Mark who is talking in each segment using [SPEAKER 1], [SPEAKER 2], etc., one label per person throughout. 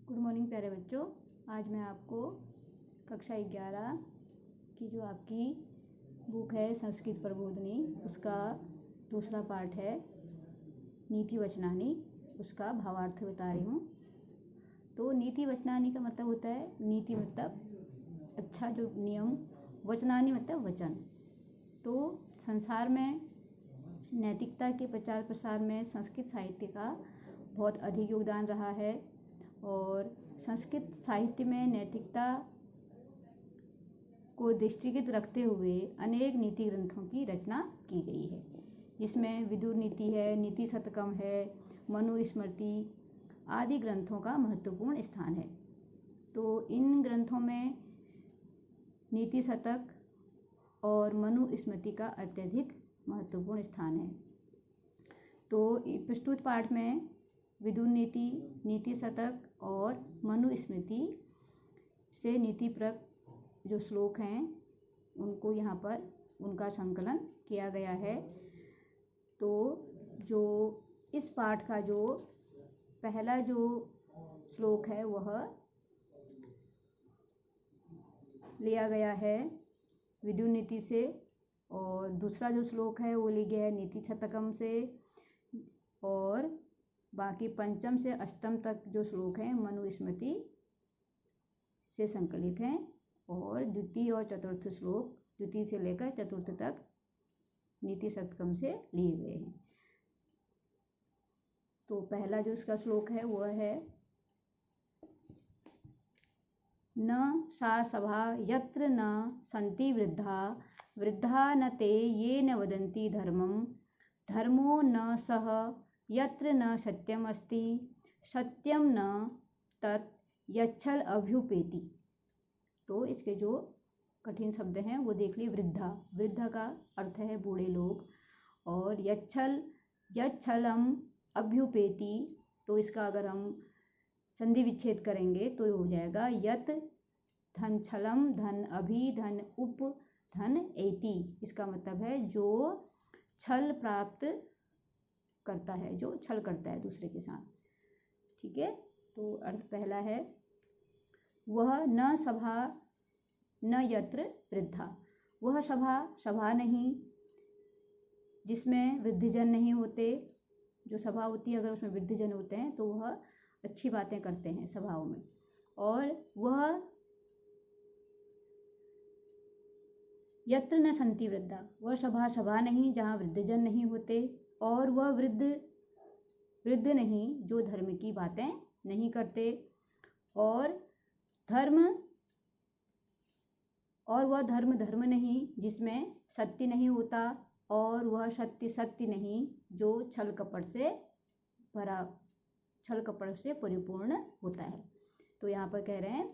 [SPEAKER 1] Good morning प्यारे बच्चों। आज मैं आपको कक्षा 11 की जो आपकी बुक है संस्कृत प्रबोधिनी, उसका दूसरा पार्ट है नीति वचनानी, उसका भावार्थ बता रही हूँ। तो नीति वचनानी का मतलब होता है, नीति मतलब अच्छा जो नियम, वचनानी मतलब वचन। तो संसार में नैतिकता के प्रचार प्रसार में संस्कृत साहित्य का बहुत अधिक योगदान रहा है और संस्कृत साहित्य में नैतिकता को दृष्टिगत रखते हुए अनेक नीति ग्रंथों की रचना की गई है, जिसमें विदुर नीति है, नीति शतकम है, मनुस्मृति आदि ग्रंथों का महत्वपूर्ण स्थान है। तो इन ग्रंथों में नीति शतक और मनुस्मृति का अत्यधिक महत्वपूर्ण स्थान है। तो प्रस्तुत पाठ में विदुर नीति, नीति शतक और मनुस्मृति से नीतिप्रक जो श्लोक हैं उनको यहाँ पर उनका संकलन किया गया है। तो जो इस पाठ का जो पहला जो श्लोक है वह लिया गया है विदुर नीति से, और दूसरा जो श्लोक है वो लिया गया है नीति शतकम से, और बाकी पंचम से अष्टम तक जो श्लोक हैं मनुस्मृति से संकलित हैं, और द्वितीय और चतुर्थ श्लोक द्वितीय से लेकर चतुर्थ तक नीति शतकम से लिए गए हैं। तो पहला जो इसका श्लोक है वह है न सा सभा यत्र न सन्ति वृद्धा, वृद्धा न ते ये न वदन्ति धर्मं, धर्मो न सह यत्र न सत्यम अस्ति, सत्यम न तत् यच्छल अभ्युपेति। तो इसके जो कठिन शब्द हैं वो देख लिए। वृद्धा, वृद्धा का अर्थ है बूढ़े लोग, और यच्छल, यच्छलम अभ्युपेति, तो इसका अगर हम संधि विच्छेद करेंगे तो हो जाएगा यत धन छलम धन अभि धन उप धन एति। इसका मतलब है जो छल प्राप्त करता है, जो छल करता है दूसरे के साथ। ठीक है, तो अर्थ पहला है वह न सभा न यत्र वृद्धा, वह सभा, सभा नहीं जिसमें वृद्धजन नहीं होते। जो सभा होती है अगर उसमें वृद्धजन होते हैं तो वह अच्छी बातें करते हैं सभाओं में। और वह यत्र न सन्ति वृद्धा, वह सभा, सभा नहीं जहाँ वृद्धजन नहीं होते, और वह वृद्ध नहीं जो धर्म की बातें नहीं करते, और वह धर्म नहीं जिसमें सत्य नहीं होता, और वह सत्य नहीं जो छल कपट से परिपूर्ण होता है। तो यहाँ पर कह रहे हैं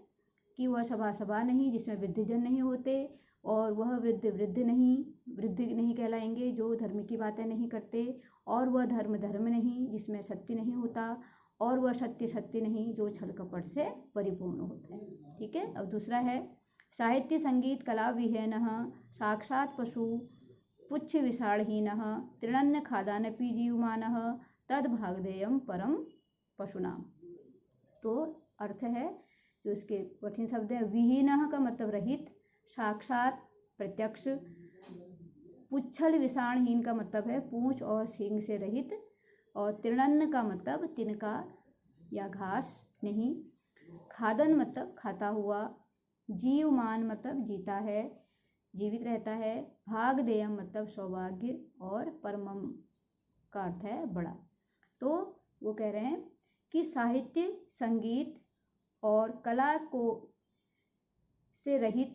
[SPEAKER 1] कि वह सभा नहीं जिसमें वृद्धजन नहीं होते, और वह वृद्ध नहीं कहलाएंगे जो धर्म की बातें नहीं करते, और वह धर्म नहीं जिसमें सत्य नहीं होता, और वह सत्य नहीं जो छल कपट से परिपूर्ण होता है। ठीक है, अब दूसरा है साहित्य संगीत कला विहीनः, साक्षात् पशु पुच्छ विषाणहीनः, तृणन्न खादानपि जीवमानः, तद भागधेयम परम पशुनाम। तो अर्थ है जो इसके कठिन शब्द है, विहीनः का मतलब रहित, साक्षात प्रत्यक्ष, पुच्छल विषाणहीन का मतलब है पूंछ और सींग से रहित, और तृणन्न का मतलब तिनका या घास नहीं, खादन मतलब खाता हुआ, जीवमान मतलब जीता है, जीवित रहता है, भागधेयम मतलब सौभाग्य, और परमम का अर्थ है बड़ा। तो वो कह रहे हैं कि साहित्य संगीत और कला को से रहित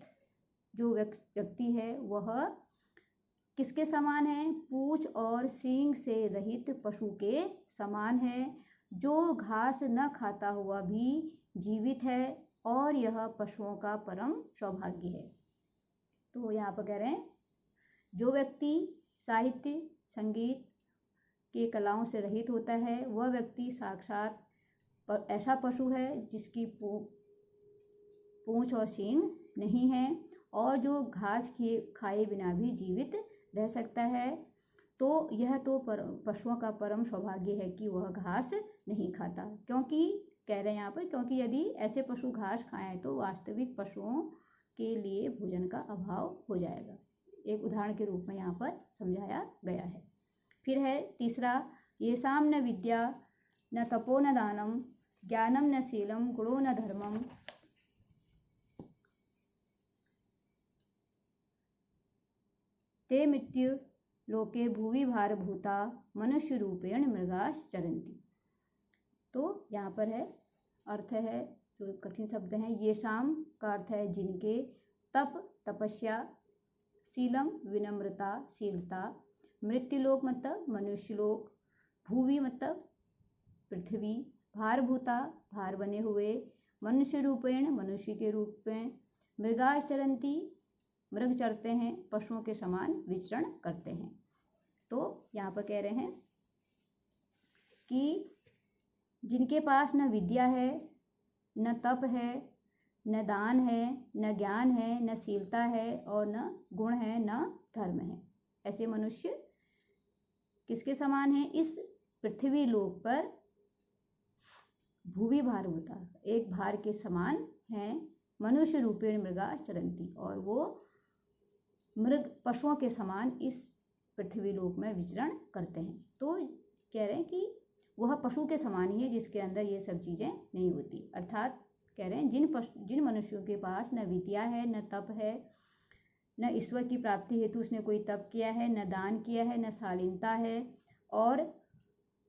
[SPEAKER 1] जो व्यक्ति है वह किसके समान है? पूंछ और सींग से रहित पशु के समान है, जो घास न खाता हुआ भी जीवित है, और यह पशुओं का परम सौभाग्य है। तो यहाँ पर कह रहे हैं जो व्यक्ति साहित्य संगीत के कलाओं से रहित होता है वह व्यक्ति साक्षात ऐसा पशु है जिसकी पूंछ और सींग नहीं है, और जो घास खाए बिना भी जीवित रह सकता है। तो यह तो पशुओं का परम सौभाग्य है कि वह घास नहीं खाता, क्योंकि कह रहे हैं यहाँ पर, क्योंकि यदि ऐसे पशु घास खाएं तो वास्तविक पशुओं के लिए भोजन का अभाव हो जाएगा। एक उदाहरण के रूप में यहाँ पर समझाया गया है। फिर है तीसरा, येषां न विद्या न तपो न दानम ज्ञानम न शीलम गुणो न धर्मम ते मृत्यु लोके भुवि भारभूता मनुष्य रूपेण मृगाश चरन्ति। तो यहाँ पर है अर्थ है, जो कठिन शब्द हैं, ये शाम का अर्थ है जिनके, तप तपस्या, शीलम विनम्रता शीलता, मृत्युलोक मतलब मनुष्यलोक, भूवि मतलब पृथ्वी, भारभूता भार बने हुए, मनुष्य रूपेण मनुष्य के रूप में, मृगाश चरन्ति मृग चरते हैं, पशुओं के समान विचरण करते हैं। तो यहाँ पर कह रहे हैं कि जिनके पास न विद्या है, न तप है, न दान है, न ज्ञान है, न शीलता है और न गुण है, न धर्म है, ऐसे मनुष्य किसके समान है? इस पृथ्वी लोक पर भूवि भारभूता एक भार के समान है, मनुष्य रूपेण मृगा चरन्ति और वो मृग पशुओं के समान इस पृथ्वी लोक में विचरण करते हैं। तो कह रहे हैं कि वह पशु के समान ही है जिसके अंदर ये सब चीज़ें नहीं होती। अर्थात कह रहे हैं जिन मनुष्यों के पास न विद्या है, न तप है, न ईश्वर की प्राप्ति हेतु उसने कोई तप किया है, न दान किया है, न शालीनता है और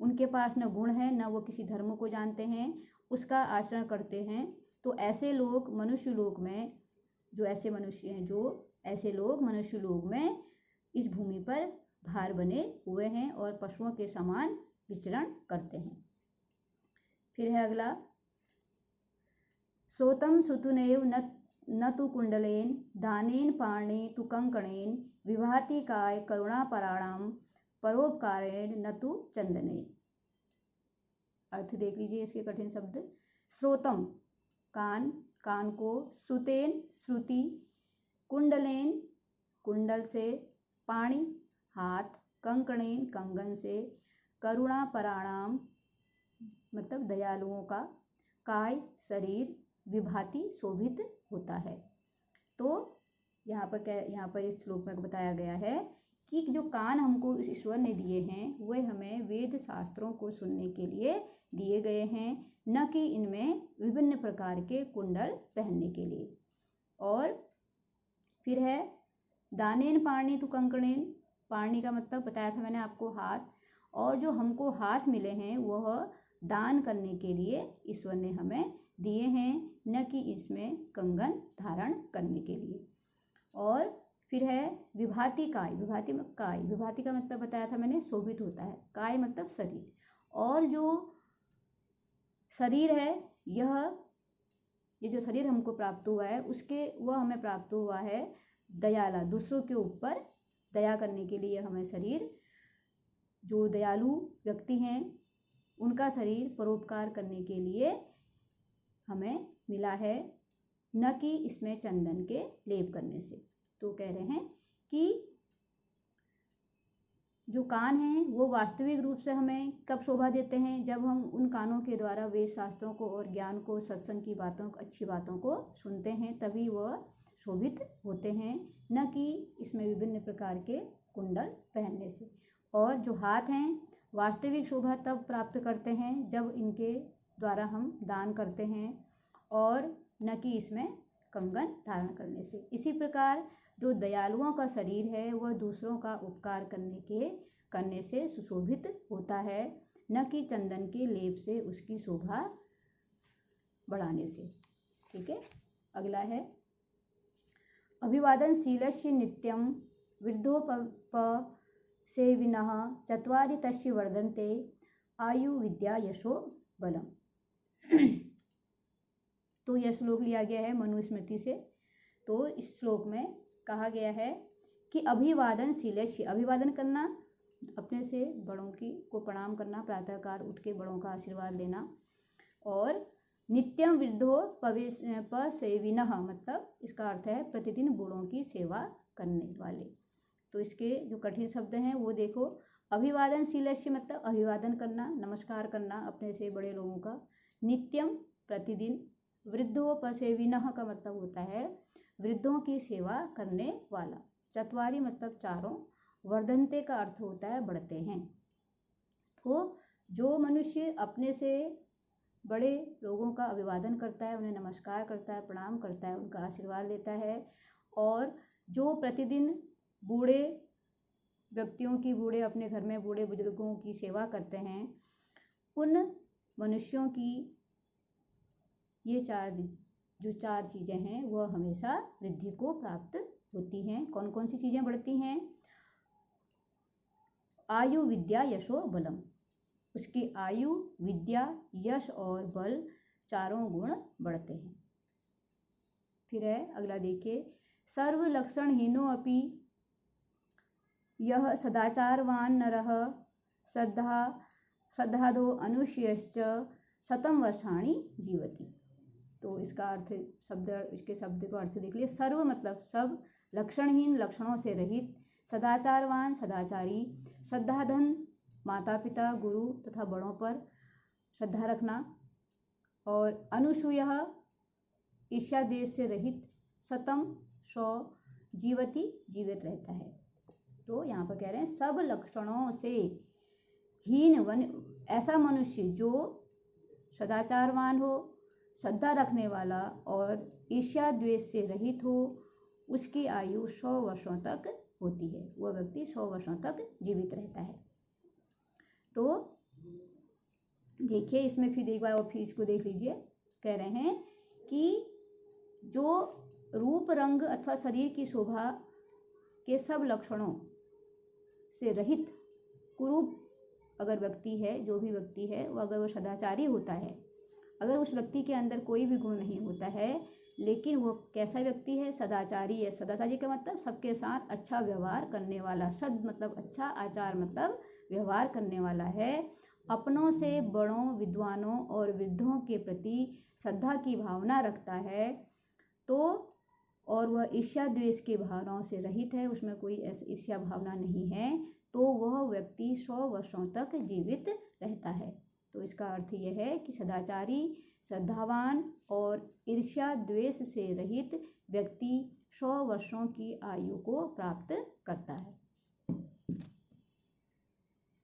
[SPEAKER 1] उनके पास न गुण है, न वो किसी धर्म को जानते हैं, उसका आचरण करते हैं, तो ऐसे लोग मनुष्य लोक में, जो ऐसे मनुष्य हैं, जो ऐसे लोग मनुष्य लोक में इस भूमि पर भार बने हुए हैं और पशुओं के समान विचरण करते हैं। फिर है अगला, श्रोतम सुतुनेव न तु कुंडलेन दानेन पाणे तु कंकणेन विभाति काय करुणापराणाम परोपकारेण न तु चंदनेन। अर्थ देख लीजिए इसके कठिन शब्द। श्रोतम कान, कान को, सुतेन श्रुति, कुंडलेन कुंडल से, पाणी हाथ, कंकणेन कंगन से, करुणा पराणाम मतलब दयालुओं का, काय शरीर, विभाति शोभित होता है। तो यहाँ पर इस श्लोक में बताया गया है कि जो कान हमको ईश्वर ने दिए हैं वे हमें वेद शास्त्रों को सुनने के लिए दिए गए हैं, न कि इनमें विभिन्न प्रकार के कुंडल पहनने के लिए। और फिर है दानेन पाणी तु कंकणेन, पाणी का मतलब बताया था मैंने आपको हाथ, और जो हमको हाथ मिले हैं वह दान करने के लिए ईश्वर ने हमें दिए हैं, न कि इसमें कंगन धारण करने के लिए। और फिर है विभाति काय, विभाति का मतलब बताया था मैंने शोभित होता है, काय मतलब शरीर, और जो शरीर है ये जो शरीर हमको प्राप्त हुआ है वह हमें प्राप्त हुआ है दयाला, दूसरों के ऊपर दया करने के लिए हमें शरीर, जो दयालु व्यक्ति हैं उनका शरीर परोपकार करने के लिए हमें मिला है, न कि इसमें चंदन के लेप करने से। तो कह रहे हैं कि जो कान हैं वो वास्तविक रूप से हमें कब शोभा देते हैं? जब हम उन कानों के द्वारा वेद शास्त्रों को और ज्ञान को, सत्संग की बातों, अच्छी बातों को सुनते हैं, तभी वह शोभित होते हैं, न कि इसमें विभिन्न प्रकार के कुंडल पहनने से। और जो हाथ हैं वास्तविक शोभा तब प्राप्त करते हैं जब इनके द्वारा हम दान करते हैं, और न कि इसमें कंगन धारण करने से। इसी प्रकार जो दयालुओं का शरीर है वह दूसरों का उपकार करने से सुशोभित होता है, न कि चंदन के लेप से उसकी शोभा बढ़ाने से। ठीक है, अगला है अभिवादनशीलस्य नित्यं वृद्धोपसेविनः चत्वारि तस्य वर्धन्ते आयु विद्या यशो बलम। तो यह श्लोक लिया गया है मनुस्मृति से। तो इस श्लोक में कहा गया है कि अभिवादनशीलस्य, अभिवादन करना, अपने से बड़ों को प्रणाम करना, प्रातःकाल उठ के बड़ों का आशीर्वाद लेना, और नित्यम वृद्धोपसेविनः मतलब इसका अर्थ है प्रतिदिन बूढ़ों की सेवा करने वाले। तो इसके जो कठिन शब्द हैं वो देखो, अभिवादनशीलस्य मतलब अभिवादन करना, नमस्कार करना अपने से बड़े लोगों का, नित्यम प्रतिदिन, वृद्धोपसेविनः का मतलब होता है वृद्धों की सेवा करने वाला। चत्वारि मतलब चारों, वर्धन्ते का अर्थ होता है बढ़ते हैं। तो जो मनुष्य अपने से बड़े लोगों का अभिवादन करता है, उन्हें नमस्कार करता है, प्रणाम करता है, उनका आशीर्वाद लेता है, और जो प्रतिदिन बूढ़े व्यक्तियों की, बूढ़े अपने घर में बूढ़े बुजुर्गों की सेवा करते हैं, उन मनुष्यों की ये जो चार चीज़ें हैं वह हमेशा वृद्धि को प्राप्त होती हैं। कौन कौन सी चीज़ें बढ़ती हैं? आयु, विद्या, यशो, बलम। उसकी आयु, विद्या, यश और बल चारों गुण बढ़ते हैं। फिर है अगला, देखिए, सर्व लक्षणहीनो अपि यह सदाचारवान नरः श्रद्धादो अनुष्यश्च शतं वर्षाणि जीवति। तो इसका अर्थ इसके शब्द को अर्थ देख लिए। सर्व मतलब सब, लक्षणहीन लक्षणों से रहित, सदाचारवान सदाचारी, श्रद्धाधन माता पिता गुरु तथा बड़ों पर श्रद्धा रखना, और अनुसूयः ईर्ष्या द्वेष से रहित, शतम 100 जीवति जीवित रहता है। तो यहाँ पर कह रहे हैं सब लक्षणों से हीन ऐसा मनुष्य जो सदाचारवान हो, श्रद्धा रखने वाला और ईर्ष्या द्वेष से रहित हो, उसकी आयु 100 वर्षों तक होती है। वह व्यक्ति 100 वर्षों तक जीवित रहता है। तो देखिए इसमें फिर एक बार और फिर इसको देख लीजिए। कह रहे हैं कि जो रूप रंग अथवा शरीर की शोभा के सब लक्षणों से रहित कुरूप अगर व्यक्ति है, जो भी व्यक्ति है, वो अगर वो सदाचारी होता है, अगर उस व्यक्ति के अंदर कोई भी गुण नहीं होता है, लेकिन वो कैसा व्यक्ति है? सदाचारी है। सदाचारी का मतलब सबके साथ अच्छा व्यवहार करने वाला। सद मतलब अच्छा, आचार मतलब व्यवहार करने वाला है। अपनों से बड़ों, विद्वानों और वृद्धों के प्रति श्रद्धा की भावना रखता है, तो और वह ईर्ष्या द्वेष की भावनाओं से रहित है, उसमें कोई ऐसी ईर्ष्या भावना नहीं है, तो वह व्यक्ति 100 वर्षों तक जीवित रहता है। तो इसका अर्थ यह है कि सदाचारी, श्रद्धावान और ईर्ष्या द्वेष से रहित व्यक्ति 100 वर्षों की आयु को प्राप्त करता है।